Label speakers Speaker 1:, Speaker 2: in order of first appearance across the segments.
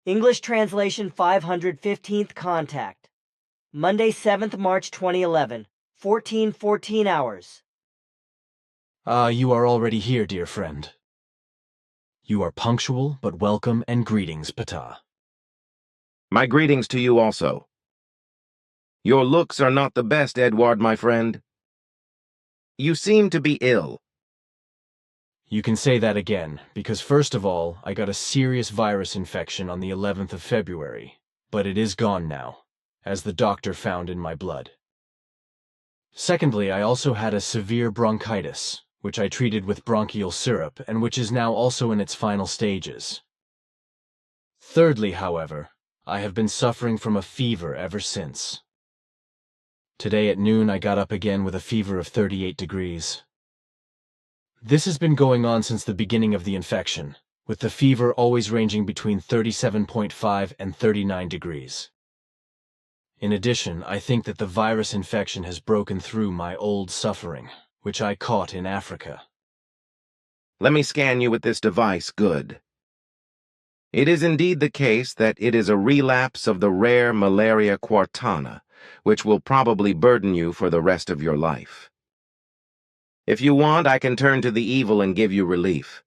Speaker 1: English translation 515th contact. Monday, 7th March 2011, 14:14 hours.
Speaker 2: You are already here, dear friend. You are punctual, but welcome and greetings, Ptaah.
Speaker 3: My greetings to you also. Your looks are not the best, Edward, my friend. You seem to be ill.
Speaker 2: You can say that again, because first of all, I got a serious virus infection on the 11th of February, but it is gone now, as the doctor found in my blood. Secondly, I also had a severe bronchitis, which I treated with bronchial syrup and which is now also in its final stages. Thirdly, however, I have been suffering from a fever ever since. Today at noon I got up again with a fever of 38 degrees. This has been going on since the beginning of the infection, with the fever always ranging between 37.5 and 39 degrees. In addition, I think that the virus infection has broken through my old suffering, which I caught in Africa.
Speaker 3: Let me scan you with this device, good. It is indeed the case that it is a relapse of the rare malaria quartana, which will probably burden you for the rest of your life. If you want, I can turn to the evil and give you relief.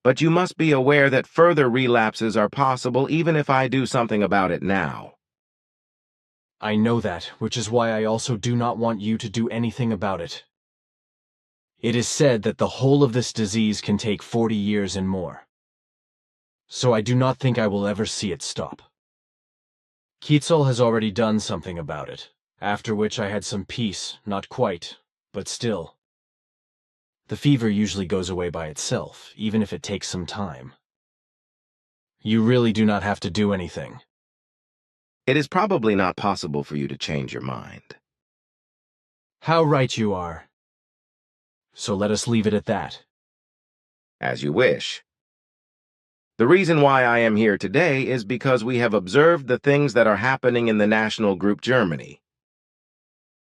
Speaker 3: But you must be aware that further relapses are possible even if I do something about it now.
Speaker 2: I know that, which is why I also do not want you to do anything about it. It is said that the whole of this disease can take 40 years and more. So I do not think I will ever see it stop. Quetzal has already done something about it, after which I had some peace, not quite, but still. The fever usually goes away by itself, even if it takes some time. You really do not have to do anything.
Speaker 3: It is probably not possible for you to change your mind.
Speaker 2: How right you are. So let us leave it at that.
Speaker 3: As you wish. The reason why I am here today is because we have observed the things that are happening in the National Group Germany.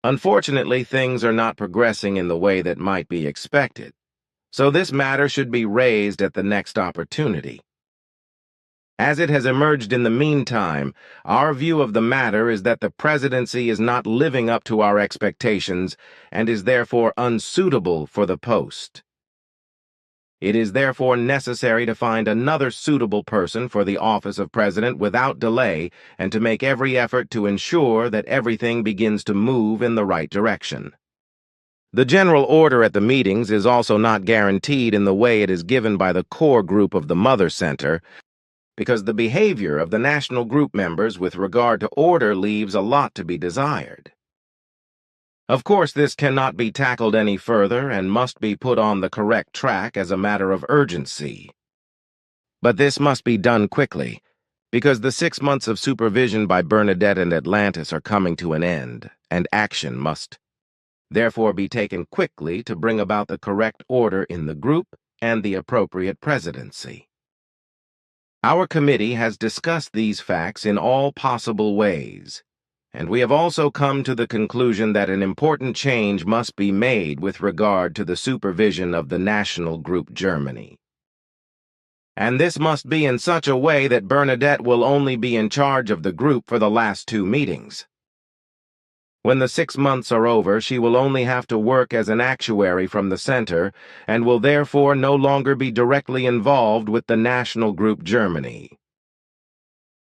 Speaker 3: Unfortunately, things are not progressing in the way that might be expected, so this matter should be raised at the next opportunity. As it has emerged in the meantime, our view of the matter is that the presidency is not living up to our expectations and is therefore unsuitable for the post. It is therefore necessary to find another suitable person for the office of president without delay and to make every effort to ensure that everything begins to move in the right direction. The general order at the meetings is also not guaranteed in the way it is given by the core group of the Mother Center, because the behavior of the national group members with regard to order leaves a lot to be desired. Of course, this cannot be tackled any further and must be put on the correct track as a matter of urgency. But this must be done quickly, because the 6 months of supervision by Bernadette and Atlantis are coming to an end, and action must therefore be taken quickly to bring about the correct order in the group and the appropriate presidency. Our committee has discussed these facts in all possible ways, and we have also come to the conclusion that an important change must be made with regard to the supervision of the National Group Germany. And this must be in such a way that Bernadette will only be in charge of the group for the last 2 meetings. When the 6 months are over, she will only have to work as an actuary from the center and will therefore no longer be directly involved with the National Group Germany.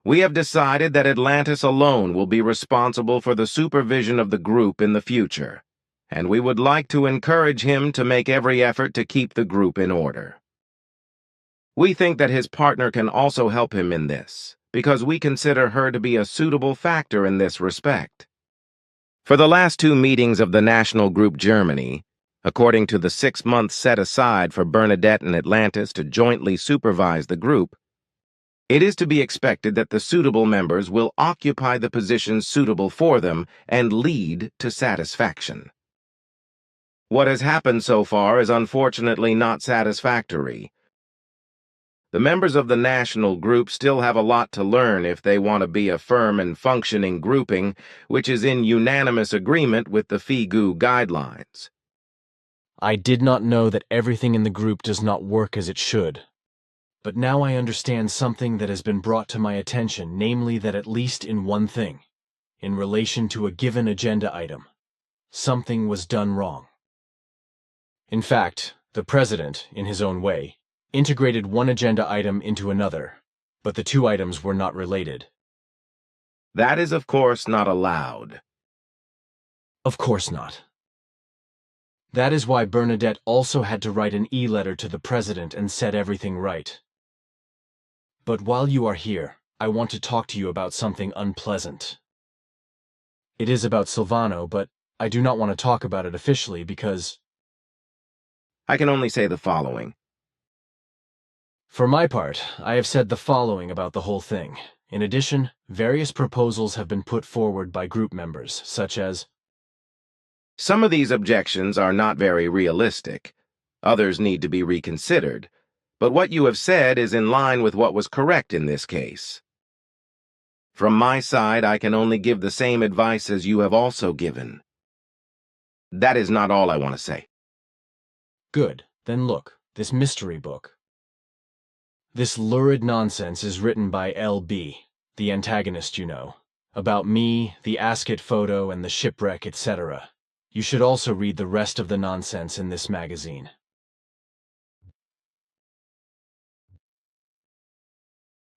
Speaker 3: We have decided that Atlantis alone will be responsible for the supervision of the group in the future, and we would like to encourage him to make every effort to keep the group in order. We think that his partner can also help him in this, because we consider her to be a suitable factor in this respect. For the last 2 meetings of the National Group Germany, according to the 6 months set aside for Bernadette and Atlantis to jointly supervise the group, it is to be expected that the suitable members will occupy the positions suitable for them and lead to satisfaction. What has happened so far is unfortunately not satisfactory. The members of the national group still have a lot to learn if they want to be a firm and functioning grouping which is in unanimous agreement with the FIGU guidelines.
Speaker 2: I did not know that everything in the group does not work as it should. But now I understand something that has been brought to my attention, namely that at least in one thing, in relation to a given agenda item, something was done wrong. In fact, the president, in his own way, integrated one agenda item into another, but the two items were not related.
Speaker 3: That is, of course, not allowed.
Speaker 2: Of course not. That is why Bernadette also had to write an e-letter to the president and set everything right. But while you are here, I want to talk to you about something unpleasant. It is about Silvano, but I do not want to talk about it officially because...
Speaker 3: I can only say the following.
Speaker 2: For my part, I have said the following about the whole thing. In addition, various proposals have been put forward by group members, such as...
Speaker 3: Some of these objections are not very realistic. Others need to be reconsidered. But what you have said is in line with what was correct in this case. From my side, I can only give the same advice as you have also given. That is not all I want to say.
Speaker 2: Good. Then look, this mystery book. This lurid nonsense is written by L.B., the antagonist, you know, about me, the Ascot photo, and the shipwreck, etc. You should also read the rest of the nonsense in this magazine.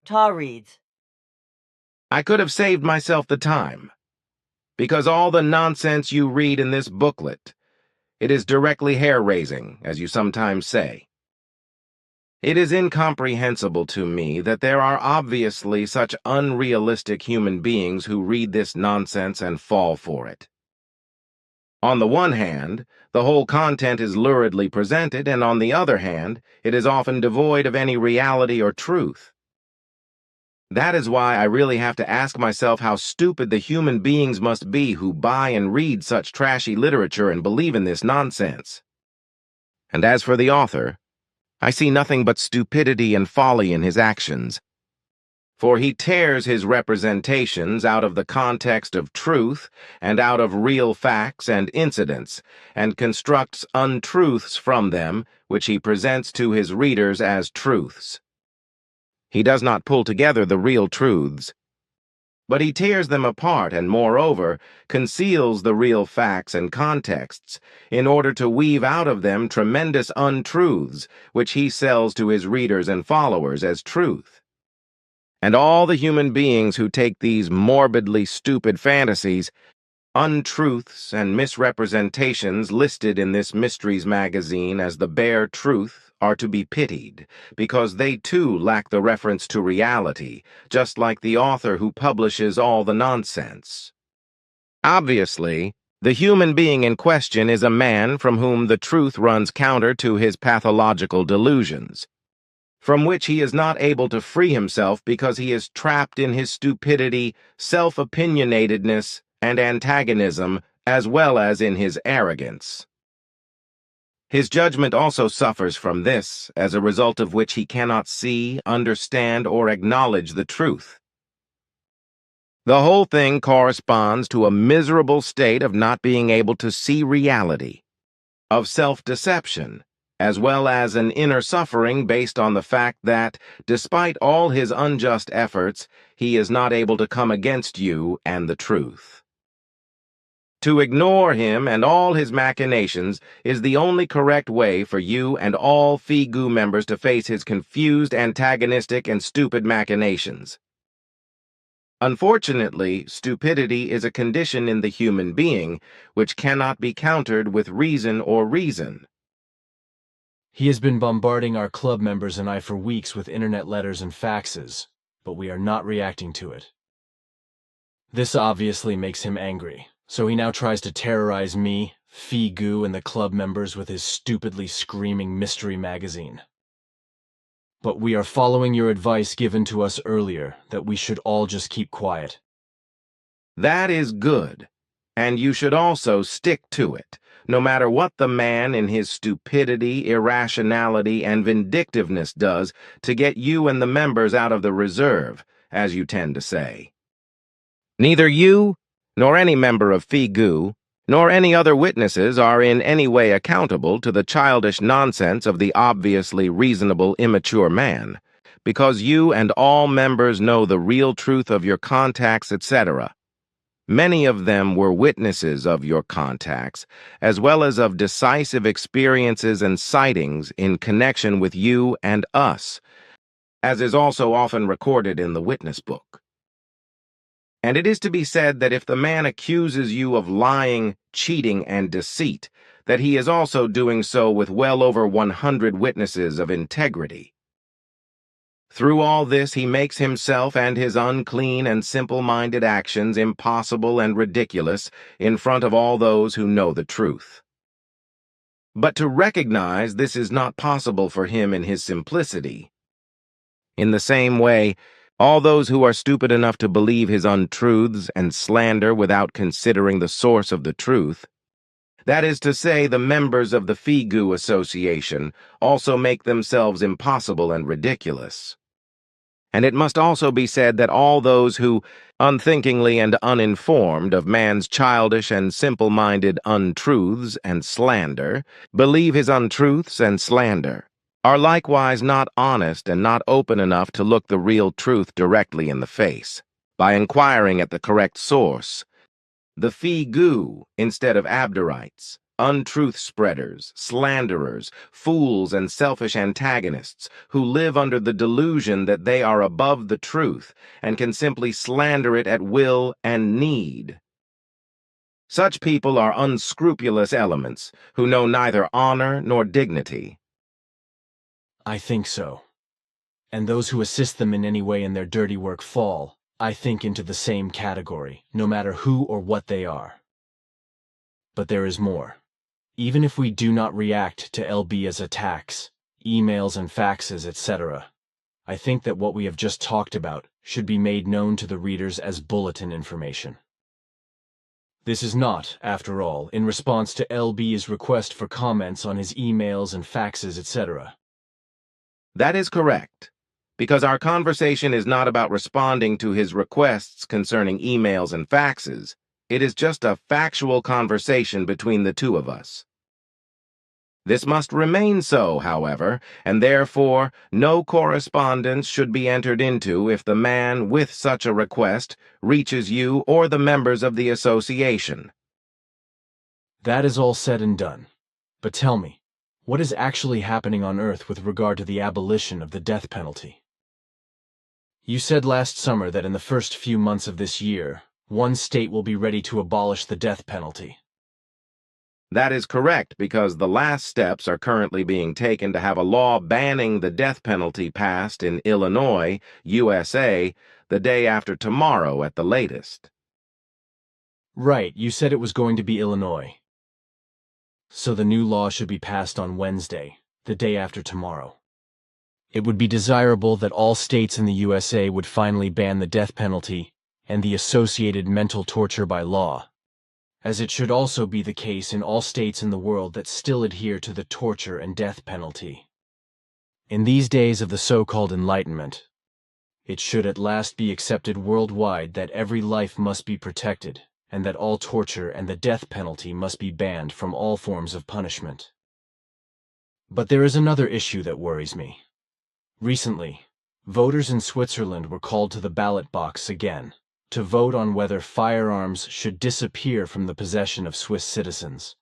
Speaker 1: Ptaah reads,
Speaker 3: I could have saved myself the time, because all the nonsense you read in this booklet, it is directly hair-raising, as you sometimes say. It is incomprehensible to me that there are obviously such unrealistic human beings who read this nonsense and fall for it. On the one hand, the whole content is luridly presented, and on the other hand, it is often devoid of any reality or truth. That is why I really have to ask myself how stupid the human beings must be who buy and read such trashy literature and believe in this nonsense. And as for the author, I see nothing but stupidity and folly in his actions. For he tears his representations out of the context of truth and out of real facts and incidents, and constructs untruths from them, which he presents to his readers as truths. He does not pull together the real truths, but he tears them apart and, moreover, conceals the real facts and contexts in order to weave out of them tremendous untruths, which he sells to his readers and followers as truth. And all the human beings who take these morbidly stupid fantasies, untruths and misrepresentations listed in this Mysteries magazine as the bare truth are to be pitied, because they too lack the reference to reality, just like the author who publishes all the nonsense. Obviously, the human being in question is a man from whom the truth runs counter to his pathological delusions, from which he is not able to free himself because he is trapped in his stupidity, self-opinionatedness, and antagonism, as well as in his arrogance. His judgment also suffers from this, as a result of which he cannot see, understand, or acknowledge the truth. The whole thing corresponds to a miserable state of not being able to see reality, of self-deception, as well as an inner suffering based on the fact that, despite all his unjust efforts, he is not able to come against you and the truth. To ignore him and all his machinations is the only correct way for you and all FIGU members to face his confused, antagonistic, and stupid machinations. Unfortunately, stupidity is a condition in the human being which cannot be countered with reason or reason.
Speaker 2: He has been bombarding our club members and I for weeks with internet letters and faxes, but we are not reacting to it. This obviously makes him angry, so he now tries to terrorize me, FIGU, and the club members with his stupidly screaming mystery magazine. But we are following your advice given to us earlier, that we should all just keep quiet.
Speaker 3: That is good, and you should also stick to it, no matter what the man in his stupidity, irrationality, and vindictiveness does to get you and the members out of the reserve, as you tend to say. Neither you, nor any member of FIGU, nor any other witnesses are in any way accountable to the childish nonsense of the obviously reasonable, immature man, because you and all members know the real truth of your contacts, etc. Many of them were witnesses of your contacts, as well as of decisive experiences and sightings in connection with you and us, as is also often recorded in the witness book. And it is to be said that if the man accuses you of lying, cheating, and deceit, that he is also doing so with well over 100 witnesses of integrity. Through all this, he makes himself and his unclean and simple-minded actions impossible and ridiculous in front of all those who know the truth. But to recognize this is not possible for him in his simplicity. In the same way, all those who are stupid enough to believe his untruths and slander without considering the source of the truth, that is to say, the members of the Figu Association, also make themselves impossible and ridiculous. And it must also be said that all those who, unthinkingly and uninformed of man's childish and simple-minded untruths and slander, believe his untruths and slander, are likewise not honest and not open enough to look the real truth directly in the face, by inquiring at the correct source. The Figu, instead of Abderites, untruth spreaders, slanderers, fools, and selfish antagonists who live under the delusion that they are above the truth and can simply slander it at will and need. Such people are unscrupulous elements who know neither honor nor dignity.
Speaker 2: I think so. And those who assist them in any way in their dirty work fall, I think, into the same category, no matter who or what they are. But there is more. Even if we do not react to LB as attacks, emails and faxes, etc., I think that what we have just talked about should be made known to the readers as bulletin information. This is not, after all, in response to LB's request for comments on his emails and faxes, etc.
Speaker 3: That is correct, because our conversation is not about responding to his requests concerning emails and faxes. It is just a factual conversation between the two of us. This must remain so, however, and therefore no correspondence should be entered into if the man with such a request reaches you or the members of the association.
Speaker 2: That is all said and done. But tell me, what is actually happening on Earth with regard to the abolition of the death penalty? You said last summer that in the first few months of this year, one state will be ready to abolish the death penalty.
Speaker 3: That is correct, because the last steps are currently being taken to have a law banning the death penalty passed in Illinois, USA, the day after tomorrow at the latest.
Speaker 2: Right, you said it was going to be Illinois. So the new law should be passed on Wednesday, the day after tomorrow. It would be desirable that all states in the USA would finally ban the death penalty and the associated mental torture by law, as it should also be the case in all states in the world that still adhere to the torture and death penalty. In these days of the so-called Enlightenment, it should at last be accepted worldwide that every life must be protected, and that all torture and the death penalty must be banned from all forms of punishment. But there is another issue that worries me. Recently, voters in Switzerland were called to the ballot box again to vote on whether firearms should disappear from the possession of Swiss citizens.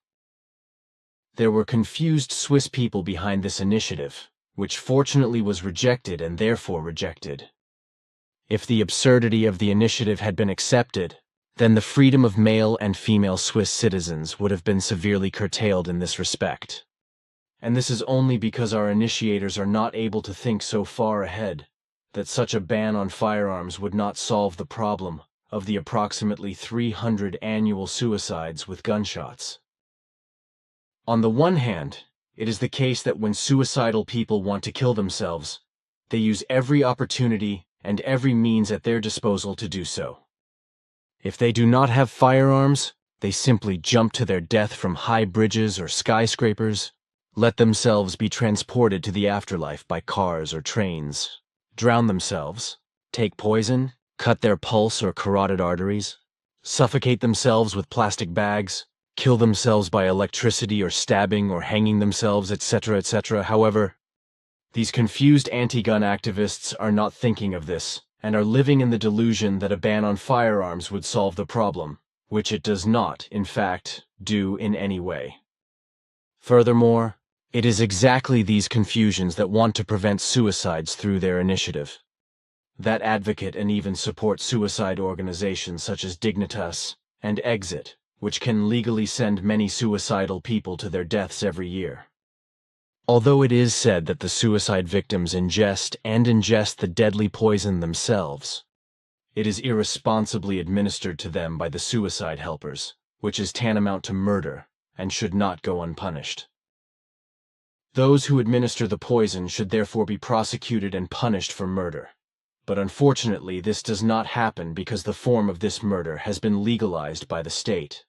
Speaker 2: There were confused Swiss people behind this initiative, which fortunately was rejected and therefore rejected. If the absurdity of the initiative had been accepted, then the freedom of male and female Swiss citizens would have been severely curtailed in this respect. And this is only because our initiators are not able to think so far ahead that such a ban on firearms would not solve the problem of the approximately 300 annual suicides with gunshots. On the one hand, it is the case that when suicidal people want to kill themselves, they use every opportunity and every means at their disposal to do so. If they do not have firearms, they simply jump to their death from high bridges or skyscrapers, let themselves be transported to the afterlife by cars or trains, drown themselves, take poison, cut their pulse or carotid arteries, suffocate themselves with plastic bags, kill themselves by electricity or stabbing or hanging themselves, etc., etc. However, These confused anti-gun activists are not thinking of this, and are living in the delusion that a ban on firearms would solve the problem, which it does not, in fact, do in any way. Furthermore, it is exactly these confusions that want to prevent suicides through their initiative, that advocate and even support suicide organizations such as Dignitas and Exit, which can legally send many suicidal people to their deaths every year. Although it is said that the suicide victims ingest the deadly poison themselves, it is irresponsibly administered to them by the suicide helpers, which is tantamount to murder and should not go unpunished. Those who administer the poison should therefore be prosecuted and punished for murder. But unfortunately, this does not happen because the form of this murder has been legalized by the state.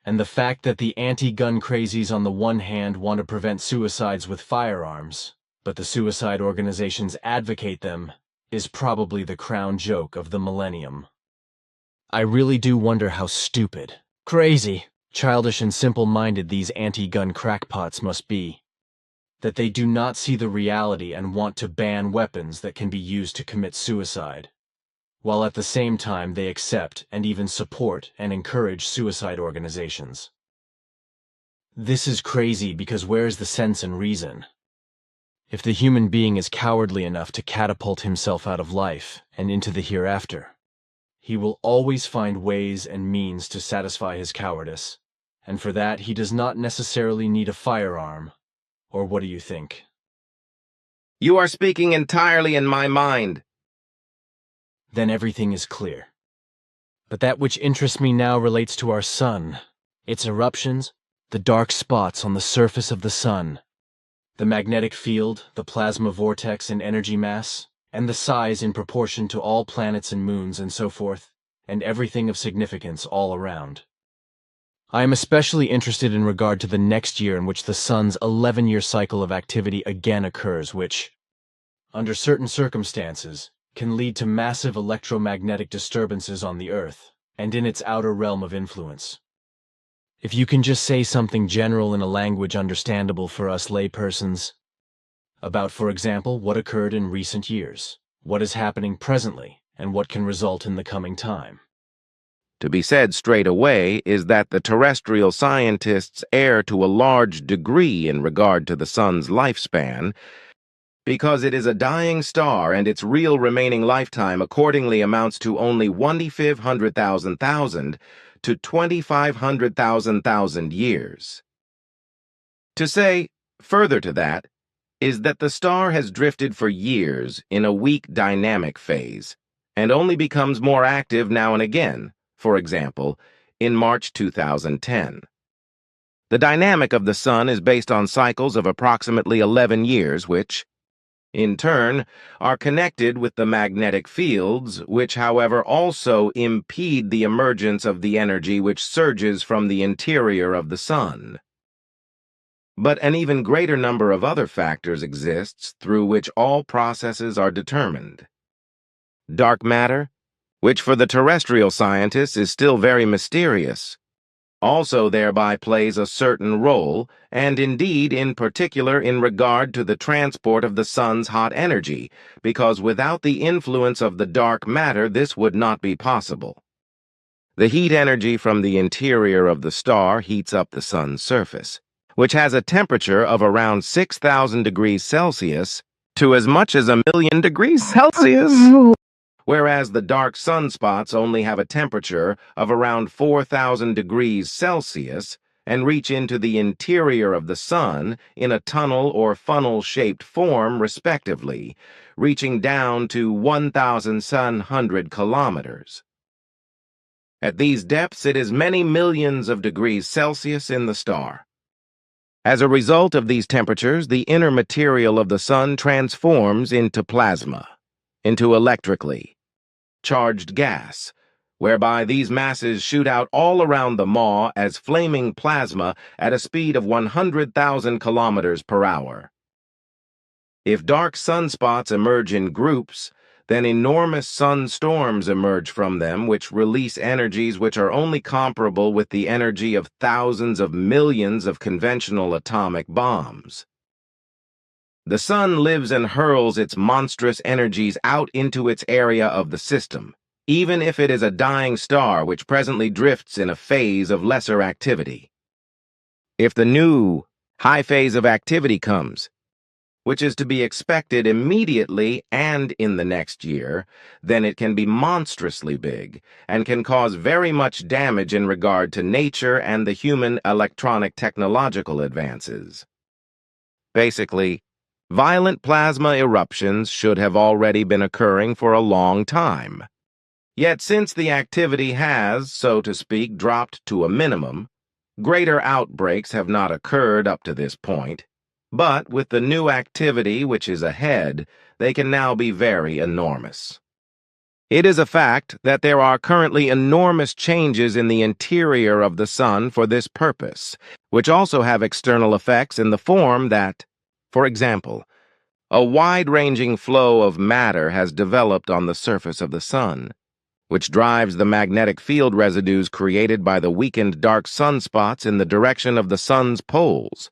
Speaker 2: And the fact that the anti-gun crazies on the one hand want to prevent suicides with firearms, but the suicide organizations advocate them, is probably the crown joke of the millennium. I really do wonder how stupid, crazy, childish and simple-minded these anti-gun crackpots must be, that they do not see the reality and want to ban weapons that can be used to commit suicide, while at the same time they accept and even support and encourage suicide organizations. This is crazy because where is the sense and reason? If the human being is cowardly enough to catapult himself out of life and into the hereafter, he will always find ways and means to satisfy his cowardice, and for that he does not necessarily need a firearm. Or what do you think?
Speaker 3: You are speaking entirely in my mind.
Speaker 2: Then everything is clear. But that which interests me now relates to our sun, its eruptions, the dark spots on the surface of the sun, the magnetic field, the plasma vortex and energy mass, and the size in proportion to all planets and moons and so forth, and everything of significance all around. I am especially interested in regard to the next year in which the sun's 11-year cycle of activity again occurs, which, under certain circumstances, can lead to massive electromagnetic disturbances on the Earth and in its outer realm of influence. If you can just say something general in a language understandable for us laypersons, about, for example, what occurred in recent years, what is happening presently, and what can result in the coming time.
Speaker 3: To be said straight away is that the terrestrial scientists err to a large degree in regard to the sun's lifespan, because it is a dying star and its real remaining lifetime accordingly amounts to only 1/500,000 to 2,500,000 years. To say, further to that, is that the star has drifted for years in a weak dynamic phase, and only becomes more active now and again, for example, in March 2010. The dynamic of the sun is based on cycles of approximately 11 years, which, in turn, are connected with the magnetic fields, which, however, also impede the emergence of the energy which surges from the interior of the sun. But an even greater number of other factors exists through which all processes are determined. Dark matter, which for the terrestrial scientists is still very mysterious, also thereby plays a certain role, and indeed in particular in regard to the transport of the sun's hot energy, because without the influence of the dark matter this would not be possible. The heat energy from the interior of the star heats up the sun's surface, which has a temperature of around 6,000 degrees Celsius to as much as 1,000,000 degrees Celsius, whereas the dark sunspots only have a temperature of around 4,000 degrees Celsius and reach into the interior of the sun in a tunnel or funnel-shaped form, respectively, reaching down to 1,700 kilometers. At these depths, it is many millions of degrees Celsius in the star. As a result of these temperatures, the inner material of the sun transforms into plasma, into electrically charged gas, whereby these masses shoot out all around the maw as flaming plasma at a speed of 100,000 kilometers per hour. If dark sunspots emerge in groups, then enormous sunstorms emerge from them which release energies which are only comparable with the energy of thousands of millions of conventional atomic bombs. The sun lives and hurls its monstrous energies out into its area of the system, even if it is a dying star which presently drifts in a phase of lesser activity. If the new high phase of activity comes, which is to be expected immediately and in the next year, then it can be monstrously big and can cause very much damage in regard to nature and the human electronic technological advances. Basically, violent plasma eruptions should have already been occurring for a long time. Yet since the activity has, so to speak, dropped to a minimum, greater outbreaks have not occurred up to this point, but with the new activity which is ahead, they can now be very enormous. It is a fact that there are currently enormous changes in the interior of the sun for this purpose, which also have external effects in the form that, for example, a wide-ranging flow of matter has developed on the surface of the sun, which drives the magnetic field residues created by the weakened dark sunspots in the direction of the sun's poles,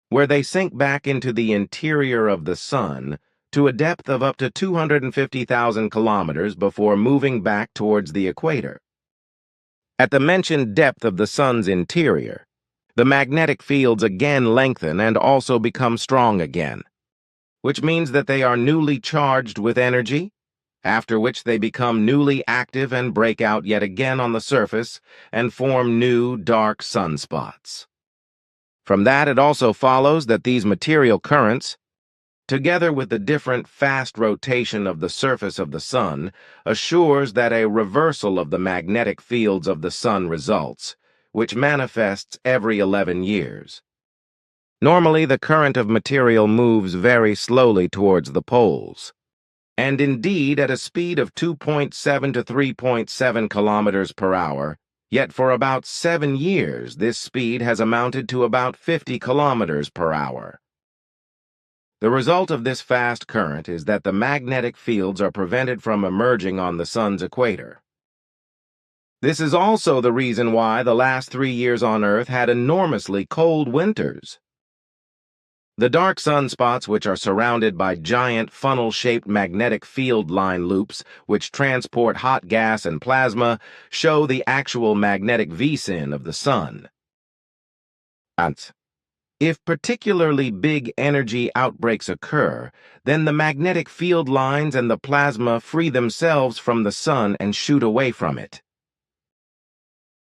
Speaker 3: where they sink back into the interior of the sun to a depth of up to 250,000 kilometers before moving back towards the equator. At the mentioned depth of the sun's interior, the magnetic fields again lengthen and also become strong again, which means that they are newly charged with energy, after which they become newly active and break out yet again on the surface and form new dark sunspots. From that it also follows that these material currents, together with the different fast rotation of the surface of the sun, assures that a reversal of the magnetic fields of the sun results, which manifests every 11 years. Normally, the current of material moves very slowly towards the poles, and indeed at a speed of 2.7 to 3.7 kilometers per hour, yet for about 7 years this speed has amounted to about 50 kilometers per hour. The result of this fast current is that the magnetic fields are prevented from emerging on the sun's equator. This is also the reason why the last 3 years on Earth had enormously cold winters. The dark sunspots, which are surrounded by giant funnel-shaped magnetic field line loops which transport hot gas and plasma, show the actual magnetic V-sin of the sun. If particularly big energy outbreaks occur, then the magnetic field lines and the plasma free themselves from the sun and shoot away from it.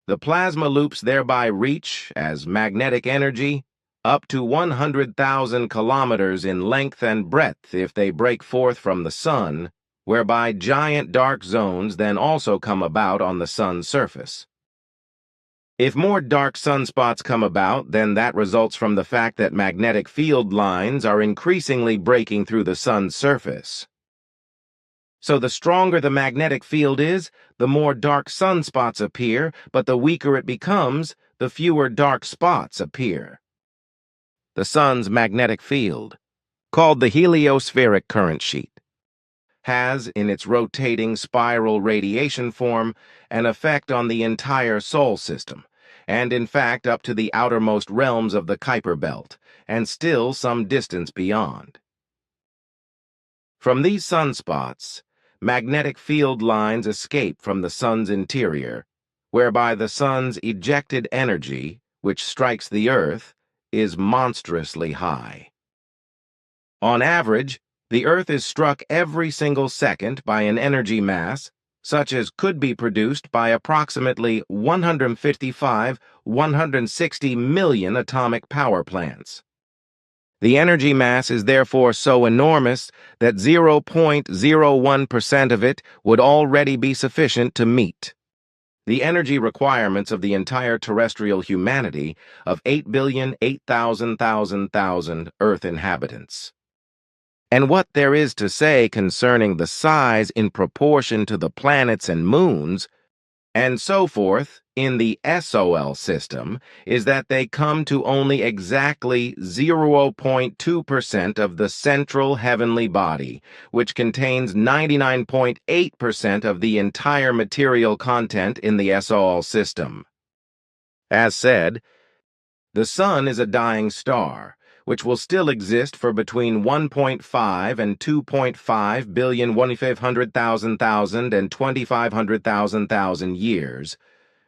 Speaker 3: The plasma loops thereby reach, as magnetic energy, up to 100,000 kilometers in length and breadth if they break forth from the sun, whereby giant dark zones then also come about on the sun's surface. If more dark sunspots come about, then that results from the fact that magnetic field lines are increasingly breaking through the sun's surface. So the stronger the magnetic field is, the more dark sunspots appear, but the weaker it becomes, the fewer dark spots appear. The sun's magnetic field, called the heliospheric current sheet, has, in its rotating spiral radiation form, an effect on the entire Sol system, and in fact up to the outermost realms of the Kuiper belt, and still some distance beyond. From these sunspots, magnetic field lines escape from the sun's interior, whereby the sun's ejected energy, which strikes the Earth, is monstrously high. On average, the Earth is struck every single second by an energy mass such as could be produced by approximately 155-160 million atomic power plants. The energy mass is therefore so enormous that 0.01% of it would already be sufficient to meet the energy requirements of the entire terrestrial humanity of 8,008,000,000 Earth inhabitants. And what there is to say concerning the size in proportion to the planets and moons, and so forth, in the SOL system, is that they come to only exactly 0.2% of the central heavenly body, which contains 99.8% of the entire material content in the SOL system. As said, the sun is a dying star, which will still exist for between 1.5 and 2.5 billion 1,500,000 and 2,500,000 years,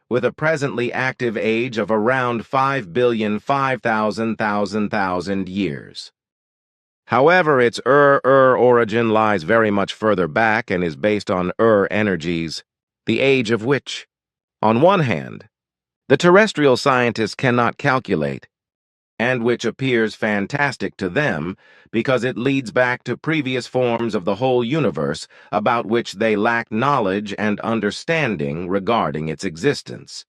Speaker 3: with a presently active age of around 5 billion 5,000 years. However, its origin lies very much further back and is based on energies, the age of which, on one hand, the terrestrial scientists cannot calculate, and which appears fantastic to them because it leads back to previous forms of the whole universe about which they lack knowledge and understanding regarding its existence.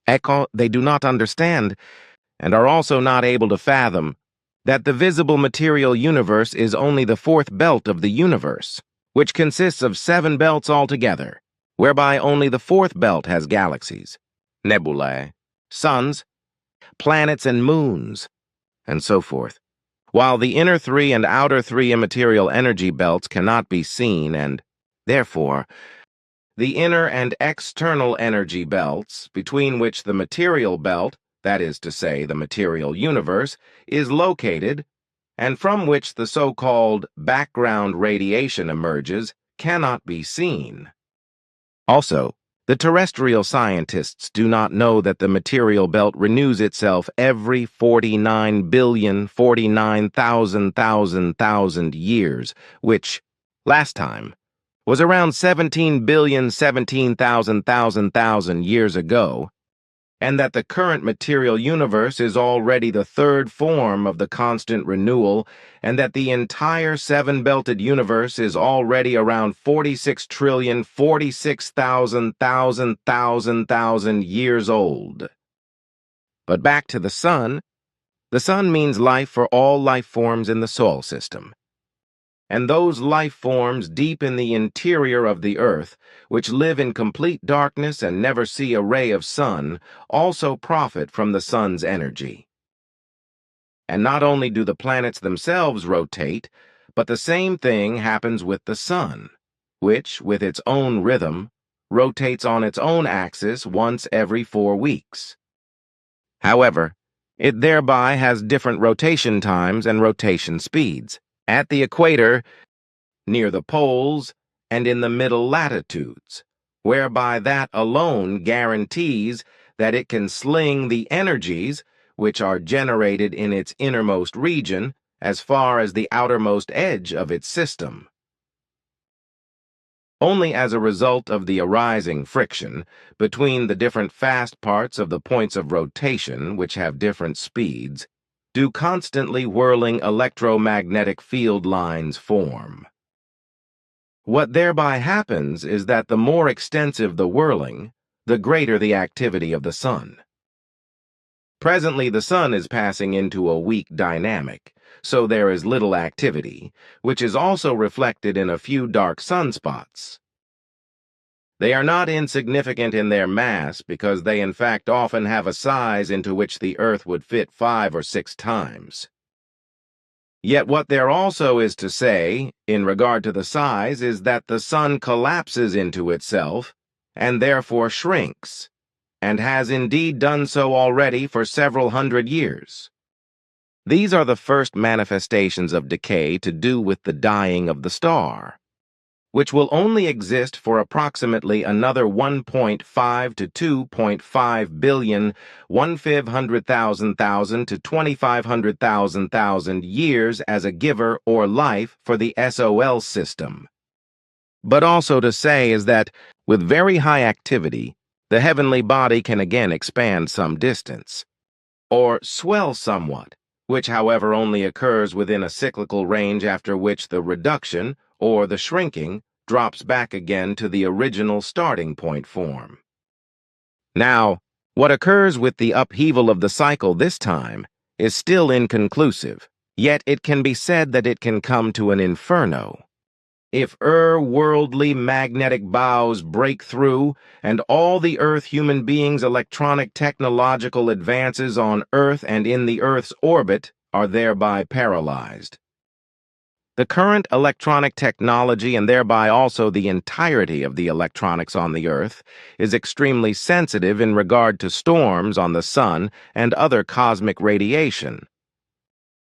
Speaker 3: They do not understand, and are also not able to fathom, that the visible material universe is only the fourth belt of the universe, which consists of 7 belts altogether, whereby only the fourth belt has galaxies, nebulae, suns, planets and moons, and so forth, while the inner 3 and outer 3 immaterial energy belts cannot be seen, and, therefore, the inner and external energy belts, between which the material belt, that is to say, the material universe, is located, and from which the so-called background radiation emerges, cannot be seen. Also, the terrestrial scientists do not know that the material belt renews itself every 49,049,000 years, which, last time, was around 17,017,000 years ago, and that the current material universe is already the third form of the constant renewal, and that the entire 7-belted universe is already around 46,046,000 years old. But back to the sun. The sun means life for all life forms in the solar system. And those life forms deep in the interior of the earth, which live in complete darkness and never see a ray of sun, also profit from the sun's energy. And not only do the planets themselves rotate, but the same thing happens with the sun, which, with its own rhythm, rotates on its own axis once every 4 weeks. However, it thereby has different rotation times and rotation speeds. At the equator, near the poles, and in the middle latitudes, whereby that alone guarantees that it can sling the energies which are generated in its innermost region as far as the outermost edge of its system. Only as a result of the arising friction between the different fast parts of the points of rotation, which have different speeds, do constantly whirling electromagnetic field lines form. What thereby happens is that the more extensive the whirling, the greater the activity of the sun. Presently the sun is passing into a weak dynamic, so there is little activity, which is also reflected in a few dark sunspots. They are not insignificant in their mass because they in fact often have a size into which the Earth would fit 5 or 6 times. Yet what there also is to say, in regard to the size, is that the sun collapses into itself, and therefore shrinks, and has indeed done so already for several hundred years. These are the first manifestations of decay to do with the dying of the star, which will only exist for approximately another 1.5 to 2.5 billion 1,500,000 to 2,500,000 years as a giver or life for the SOL system. But also to say is that, with very high activity, the heavenly body can again expand some distance, or swell somewhat, which however only occurs within a cyclical range after which the reduction, or the shrinking, drops back again to the original starting point form. Now, what occurs with the upheaval of the cycle this time is still inconclusive, yet it can be said that it can come to an inferno. If worldly magnetic bows break through and all the Earth human beings' electronic technological advances on Earth and in the Earth's orbit are thereby paralyzed. The current electronic technology, and thereby also the entirety of the electronics on the Earth, is extremely sensitive in regard to storms on the sun and other cosmic radiation.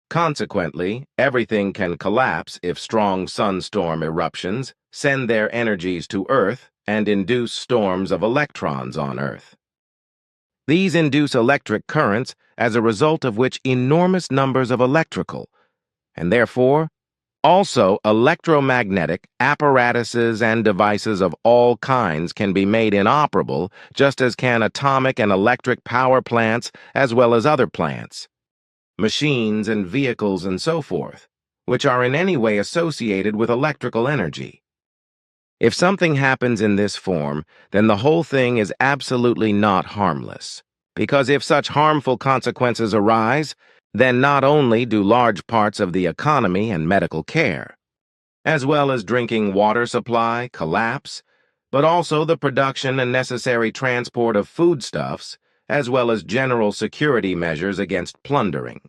Speaker 3: Consequently, everything can collapse if strong sunstorm eruptions send their energies to Earth and induce storms of electrons on Earth. These induce electric currents as a result of which enormous numbers of electrical, and therefore also electromagnetic apparatuses and devices of all kinds can be made inoperable, just as can atomic and electric power plants as well as other plants, machines and vehicles and so forth, which are in any way associated with electrical energy. If something happens in this form, then the whole thing is absolutely not harmless, because if such harmful consequences arise, then not only do large parts of the economy and medical care, as well as drinking water supply, collapse, but also the production and necessary transport of foodstuffs, as well as general security measures against plundering.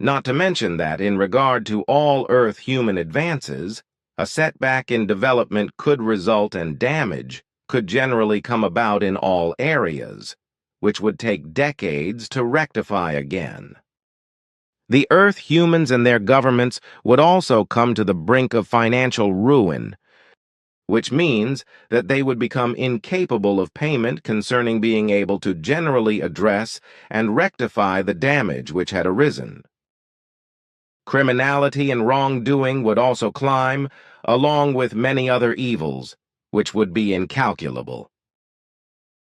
Speaker 3: Not to mention that, in regard to all Earth human advances, a setback in development could result and damage could generally come about in all areas, which would take decades to rectify again. The Earth humans and their governments would also come to the brink of financial ruin, which means that they would become incapable of payment concerning being able to generally address and rectify the damage which had arisen. Criminality and wrongdoing would also climb, along with many other evils, which would be incalculable.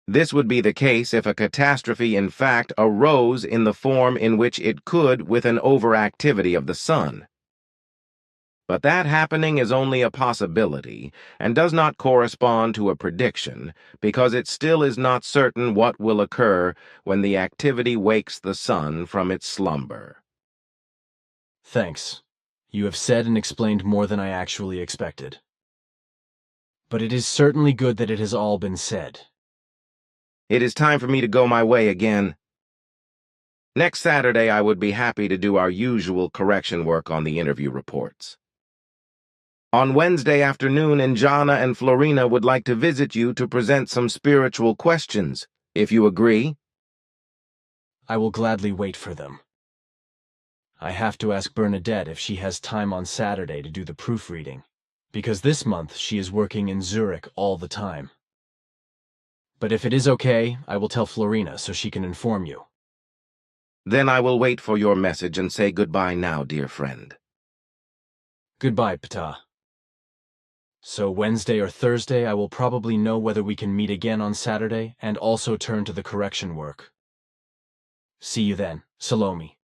Speaker 3: This would be the case if a catastrophe in fact arose in the form in which it could with an overactivity of the sun. But that happening is only a possibility and does not correspond to a prediction because it still is not certain what will occur when the activity wakes the sun from its slumber.
Speaker 2: Thanks. You have said and explained more than I actually expected. But it is certainly good that it has all been said.
Speaker 3: It is time for me to go my way again. Next Saturday, I would be happy to do our usual correction work on the interview reports. On Wednesday afternoon, Njana and Florina would like to visit you to present some spiritual questions, if you agree.
Speaker 2: I will gladly wait for them. I have to ask Bernadette if she has time on Saturday to do the proofreading, because this month she is working in Zurich all the time. But if it is okay, I will tell Florina so she can inform you.
Speaker 3: Then I will wait for your message and say goodbye now, dear friend.
Speaker 2: Goodbye, Ptaah. So Wednesday or Thursday I will probably know whether we can meet again on Saturday and also turn to the correction work. See you then, Salome.